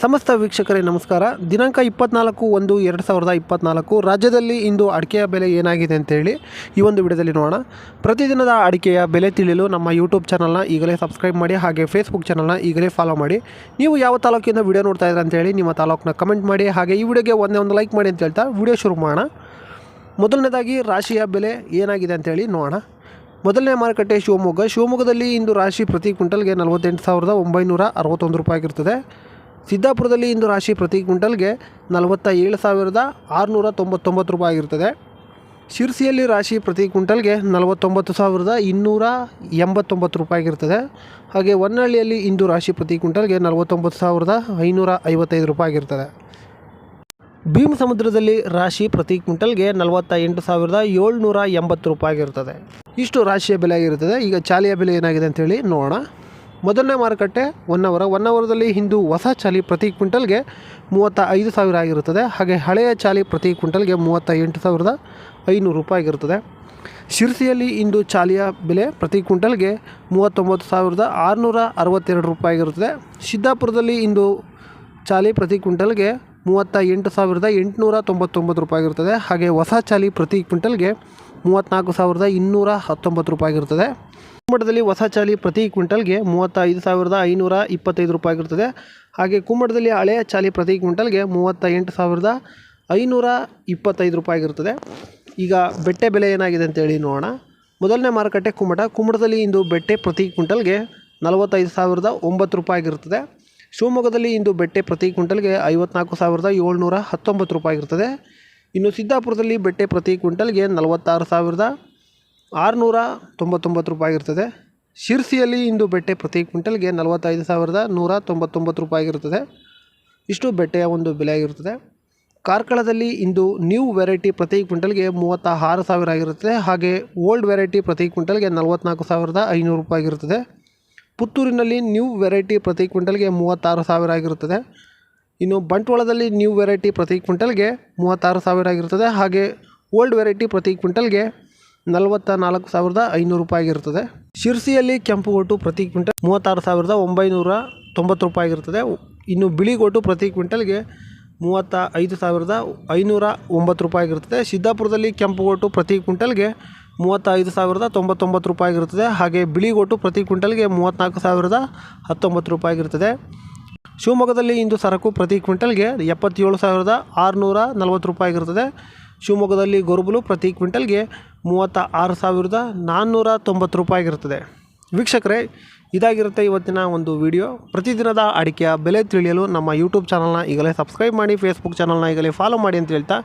ಸಮಸ್ತ ವೀಕ್ಷಕರೇ ನಮಸ್ಕಾರ. ದಿನಾಂಕ 24/1/2024 ರಾಜ್ಯದಲ್ಲಿ ಇಂದು ಅಡಿಕೆಯ ಬೆಲೆ ಏನಾಗಿದೆ ಅಂತೇಳಿ ಈ ಒಂದು ವಿಡಿಯೋದಲ್ಲಿ ನೋಡೋಣ. ಪ್ರತಿದಿನದ ಅಡಿಕೆಯ ಬೆಲೆ ತಿಳಿಯಲು ನಮ್ಮ ಯೂಟ್ಯೂಬ್ ಚಾನಲ್ನ ಈಗಲೇ ಸಬ್ಸ್ಕ್ರೈಬ್ ಮಾಡಿ, ಹಾಗೆ ಫೇಸ್ಬುಕ್ ಚಾನಲ್ನ ಈಗಲೇ ಫಾಲೋ ಮಾಡಿ. ನೀವು ಯಾವ ತಾಲೂಕಿಂದ ವಿಡಿಯೋ ನೋಡ್ತಾ ಇದ್ದೀರಾ ಅಂತೇಳಿ ನಿಮ್ಮ ತಾಲೂಕನ್ನ ಕಮೆಂಟ್ ಮಾಡಿ, ಹಾಗೆ ಈ ವಿಡಿಯೋಗೆ ಒಂದು ಲೈಕ್ ಮಾಡಿ ಅಂತ ಹೇಳ್ತಾ ವಿಡಿಯೋ ಶುರು ಮಾಡೋಣ. ಮೊದಲನೇದಾಗಿ ರಾಶಿಯ ಬೆಲೆ ಏನಾಗಿದೆ ಅಂತೇಳಿ ನೋಡೋಣ. ಮೊದಲನೇ ಮಾರುಕಟ್ಟೆ ಶಿವಮೊಗ್ಗದಲ್ಲಿ ಇಂದು ರಾಶಿ ಪ್ರತಿ ಕ್ವಿಂಟಲ್ಗೆ 48,961 ರೂಪಾಯಿ ಆಗಿರ್ತದೆ. ಸಿದ್ದಾಪುರದಲ್ಲಿ ಇಂದು ರಾಶಿ ಪ್ರತಿ ಕ್ವಿಂಟಲ್ಗೆ 47,699 ರೂಪಾಯಿ ಆಗಿರ್ತದೆ. ಶಿರ್ಸಿಯಲ್ಲಿ ರಾಶಿ ಪ್ರತಿ ಕ್ವಿಂಟಲ್ಗೆ 49,289 ರೂಪಾಯಿ ಆಗಿರ್ತದೆ. ಹಾಗೆ ಹೊನ್ನಳ್ಳಿಯಲ್ಲಿ ಇಂದು ರಾಶಿ ಪ್ರತಿ ಕ್ವಿಂಟಲ್ಗೆ 49,555 ರೂಪಾಯಿ ಆಗಿರ್ತದೆ. ಭೀಮಸಮುದ್ರದಲ್ಲಿ ರಾಶಿ ಪ್ರತಿ ಕ್ವಿಂಟಲ್ಗೆ 48,780 ರೂಪಾಯಿ ಆಗಿರ್ತದೆ. ಇಷ್ಟು ರಾಶಿಯ ಬೆಲೆ ಆಗಿರ್ತದೆ. ಈಗ ಚಾಲಿಯ ಬೆಲೆ ಏನಾಗಿದೆ ಅಂತೇಳಿ ನೋಡೋಣ. ಮೊದಲನೇ ಮಾರುಕಟ್ಟೆ ಹೊನ್ನಾವರದಲ್ಲಿ ಇಂದು ಹೊಸ ಚಾಲಿ ಪ್ರತಿ ಕ್ವಿಂಟಲ್ಗೆ 35,000 ಆಗಿರುತ್ತದೆ. ಹಾಗೆ ಹಳೆಯ ಚಾಲಿ ಪ್ರತಿ ಕ್ವಿಂಟಲ್ಗೆ 38,500 ರೂಪಾಯಿ ಆಗಿರುತ್ತದೆ. ಶಿರ್ಸಿಯಲ್ಲಿ ಇಂದು ಚಾಲಿಯ ಬೆಲೆ ಪ್ರತಿ ಕ್ವಿಂಟಲ್ಗೆ 39,662 ರೂಪಾಯಿ ಆಗಿರುತ್ತದೆ. ಸಿದ್ದಾಪುರದಲ್ಲಿ ಇಂದು ಚಾಲಿ ಪ್ರತಿ ಕ್ವಿಂಟಲ್ಗೆ 38,899 ರೂಪಾಯಿ ಆಗಿರುತ್ತದೆ. ಹಾಗೆ ಹೊಸ ಚಾಲಿ ಪ್ರತಿ ಕ್ವಿಂಟಲ್ಗೆ 34,219 ರೂಪಾಯಿ ಆಗಿರುತ್ತದೆ. ಕುಮ್ಮಟದಲ್ಲಿ ಹೊಸ ಚಾಲಿ ಪ್ರತಿ ಕ್ವಿಂಟಲ್ಗೆ 35,525 ರೂಪಾಯಿ ಆಗಿರುತ್ತದೆ. ಹಾಗೆ ಕುಮ್ಮಟದಲ್ಲಿ ಹಳೆಯ ಚಾಲಿ ಪ್ರತಿ ಕ್ವಿಂಟಲ್ಗೆ 38,525 ರೂಪಾಯಿ ಆಗಿರುತ್ತದೆ. ಈಗ ಬೆಟ್ಟೆ ಬೆಲೆ ಏನಾಗಿದೆ ಅಂತೇಳಿ ನೋಡೋಣ. ಮೊದಲನೇ ಮಾರುಕಟ್ಟೆ ಕುಮ್ಮಟದಲ್ಲಿ ಇಂದು ಬೆಟ್ಟೆ ಪ್ರತಿ ಕ್ವಿಂಟಲ್ಗೆ 45,009 ರೂಪಾಯಿ ಆಗಿರುತ್ತದೆ. ಶಿವಮೊಗ್ಗದಲ್ಲಿ ಇಂದು ಬೆಟ್ಟೆ ಪ್ರತಿ ಕ್ವಿಂಟಲ್ಗೆ 54,719 ರೂಪಾಯಿ ಆಗಿರ್ತದೆ. ಇನ್ನು ಸಿದ್ದಾಪುರದಲ್ಲಿ ಬೆಟ್ಟೆ ಪ್ರತಿ ಕ್ವಿಂಟಲ್ಗೆ 46,699 ರೂಪಾಯಿ ಇರ್ತದೆ. ಶಿರ್ಸಿಯಲ್ಲಿ ಇಂದು ಬೆಟ್ಟೆ ಪ್ರತಿ ಕ್ವಿಂಟಲ್ಗೆ 45,199 ರೂಪಾಯಿ ಆಗಿರುತ್ತದೆ. ಇಷ್ಟು ಬೆಟ್ಟೆಯ ಒಂದು ಬೆಲೆ ಆಗಿರುತ್ತದೆ. ಕಾರ್ಕಳದಲ್ಲಿ ಇಂದು ನ್ಯೂ ವೆರೈಟಿ ಪ್ರತಿ ಕ್ವಿಂಟಲ್ಗೆ 36,000 ಆಗಿರುತ್ತದೆ. ಹಾಗೆ ಓಲ್ಡ್ ವೆರೈಟಿ ಪ್ರತಿ ಕ್ವಿಂಟಲ್ಗೆ 44,500 ರೂಪಾಯಿ ಆಗಿರುತ್ತದೆ. ಪುತ್ತೂರಿನಲ್ಲಿ ನ್ಯೂ ವೆರೈಟಿ ಪ್ರತಿ ಕ್ವಿಂಟಲ್ಗೆ 36,000 ಆಗಿರುತ್ತದೆ. ಇನ್ನು ಬಂಟ್ವಾಳದಲ್ಲಿ ನ್ಯೂ ವೆರೈಟಿ ಪ್ರತಿ ಕ್ವಿಂಟಲ್ಗೆ 36,000 ಆಗಿರುತ್ತದೆ. ಹಾಗೆ ಓಲ್ಡ್ ವೆರೈಟಿ ಪ್ರತಿ ಕ್ವಿಂಟಲ್ಗೆ 44,500 ರೂಪಾಯಿ ಆಗಿರುತ್ತದೆ. ಶಿರ್ಸಿಯಲ್ಲಿ ಕೆಂಪು ಗೋಟು ಪ್ರತಿ ಕ್ವಿಂಟಲ್ 36,990 ರೂಪಾಯಿ ಆಗಿರುತ್ತದೆ. ಇನ್ನು ಬಿಳಿ ಗೋಟು ಪ್ರತಿ ಕ್ವಿಂಟಲ್ಗೆ 35,509 ರೂಪಾಯಿ ಆಗಿರುತ್ತದೆ. ಸಿದ್ದಾಪುರದಲ್ಲಿ ಕೆಂಪು ಗೋಟು ಪ್ರತಿ ಕ್ವಿಂಟಲ್ಗೆ 35,099 ರೂಪಾಯಿ ಆಗಿರುತ್ತದೆ. ಹಾಗೆ ಬಿಳಿ ಗೋಟು ಪ್ರತಿ ಕ್ವಿಂಟಲ್ಗೆ 34,019 ರೂಪಾಯಿ ಆಗಿರುತ್ತದೆ. ಶಿವಮೊಗ್ಗದಲ್ಲಿ ಇಂದು ಸರಕು ಪ್ರತಿ ಕ್ವಿಂಟಲ್ಗೆ 77,640 ರೂಪಾಯಿ ಆಗಿರುತ್ತದೆ. ಶಿವಮೊಗ್ಗದಲ್ಲಿ ಗೊರಬಲು ಪ್ರತಿ ಕ್ವಿಂಟಲ್ಗೆ 36,490 ರೂಪಾಯಿ ಆಗಿರುತ್ತದೆ. ವೀಕ್ಷಕರೇ, ಇದಾಗಿರುತ್ತೆ ಇವತ್ತಿನ ಒಂದು ವಿಡಿಯೋ. ಪ್ರತಿದಿನದ ಅಡಿಕೆಯ ಬೆಲೆ ತಿಳಿಯಲು ನಮ್ಮ ಯೂಟ್ಯೂಬ್ ಚಾನಲ್ನ ಈಗಲೇ ಸಬ್ಸ್ಕ್ರೈಬ್ ಮಾಡಿ, ಫೇಸ್ಬುಕ್ ಚಾನಲ್ನ ಈಗಲೇ ಫಾಲೋ ಮಾಡಿ ಅಂತ ಹೇಳ್ತಾ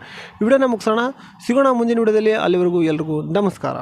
ವಿಡಿಯೋನ ಮುಗಿಸೋಣ. ಸಿಗೋಣ ಮುಂದಿನ ವಿಡಿಯೋದಲ್ಲಿ. ಅಲ್ಲಿವರೆಗೂ ಎಲ್ರಿಗೂ ನಮಸ್ಕಾರ.